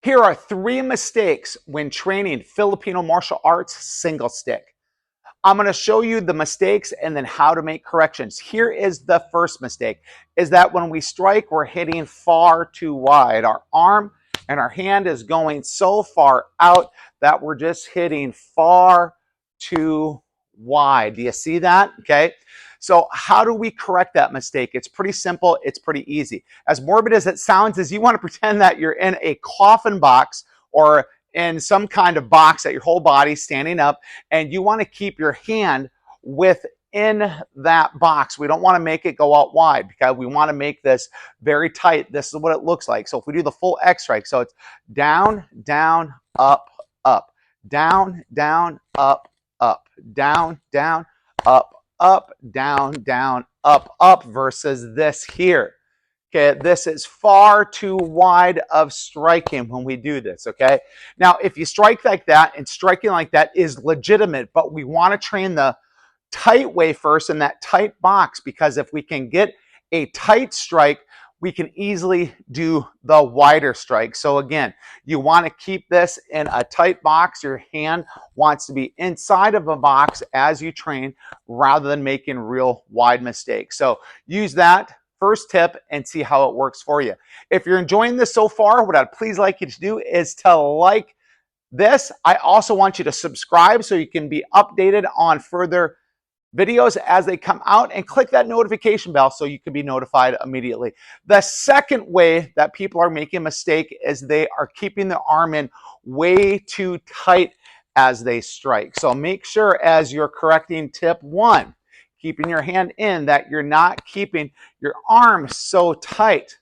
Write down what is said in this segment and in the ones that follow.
Here are 3 mistakes when training Filipino martial arts single stick. I'm going to show you the mistakes and then how to make corrections. Here is the first mistake, is that when we strike, we're hitting far too wide. Our arm and our hand is going so far out that we're just hitting far too wide. Do you see that? Okay. So how do we correct that mistake? It's pretty simple. It's pretty easy. As morbid as it sounds, is you want to pretend that you're in a coffin box or in some kind of box that your whole body's standing up, and you want to keep your hand within that box. We don't want to make it go out wide because we want to make this very tight. This is what it looks like. So if we do the full X strike, so it's down, down, up, up, down, down, up, up, down, down, up, up, down, down, up, up, versus this here. Okay, this is far too wide of striking when we do this, okay? Now, if you strike like that, and striking like that is legitimate, but we want to train the tight way first in that tight box, because if we can get a tight strike, we can easily do the wider strike. So again, you want to keep this in a tight box. Your hand wants to be inside of a box as you train rather than making real wide mistakes. So use that first tip and see how it works for you. If you're enjoying this so far, what I'd please like you to do is to like this. I also want you to subscribe so you can be updated on further videos as they come out, and click that notification bell so you can be notified immediately. The second way that people are making a mistake is they are keeping the arm in way too tight as they strike. So make sure as you're correcting tip 1, keeping your hand in, that you're not keeping your arm so tight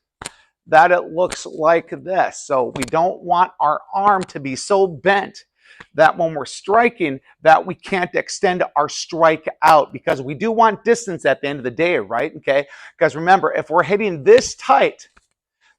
that it looks like this. So we don't want our arm to be so bent that when we're striking that we can't extend our strike out, because we do want distance at the end of the day, right? Okay, because remember, if we're hitting this tight,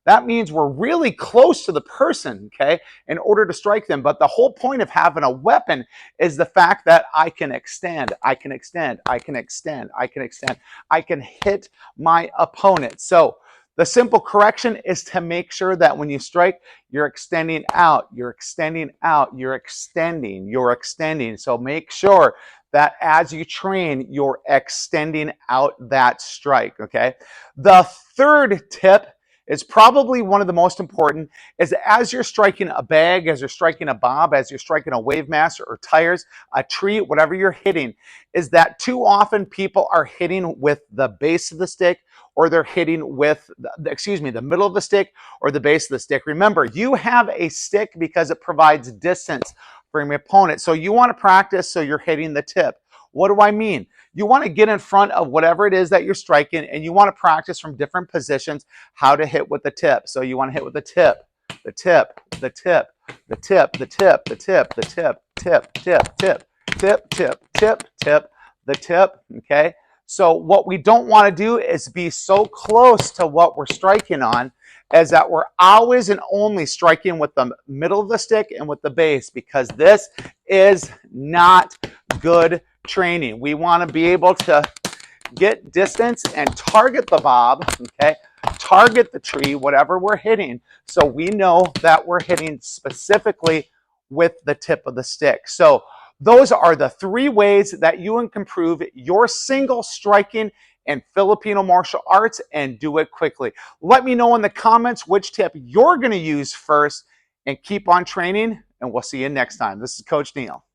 that means we're really close to the person, okay, in order to strike them. But the whole point of having a weapon is the fact that I can extend, I can extend, I can extend, I can extend, I can hit my opponent. So the simple correction is to make sure that when you strike, you're extending out, you're extending out, you're extending, you're extending. So make sure that as you train, you're extending out that strike, okay? The third tip is probably one of the most important, is as you're striking a bag, as you're striking a bob, as you're striking a wave master or tires, a tree, whatever you're hitting, is that too often people are hitting with the base of the stick, or they're hitting with, the middle of the stick or the base of the stick. Remember, you have a stick because it provides distance from your opponent. So you want to practice so you're hitting the tip. What do I mean? You want to get in front of whatever it is that you're striking, and you want to practice from different positions how to hit with the tip. So you want to hit with the tip, the tip, the tip, the tip, the tip, the tip, the tip, tip, tip, tip, tip, tip, tip, tip, the tip, okay? So what we don't want to do is be so close to what we're striking on as that we're always and only striking with the middle of the stick and with the base, because this is not good training. We want to be able to get distance and target the bob, okay? Target the tree, whatever we're hitting, so we know that we're hitting specifically with the tip of the stick. So those are the 3 ways that you can improve your single striking in Filipino martial arts, and do it quickly. Let me know in the comments which tip you're going to use first, and keep on training, and we'll see you next time. This is Coach Neil.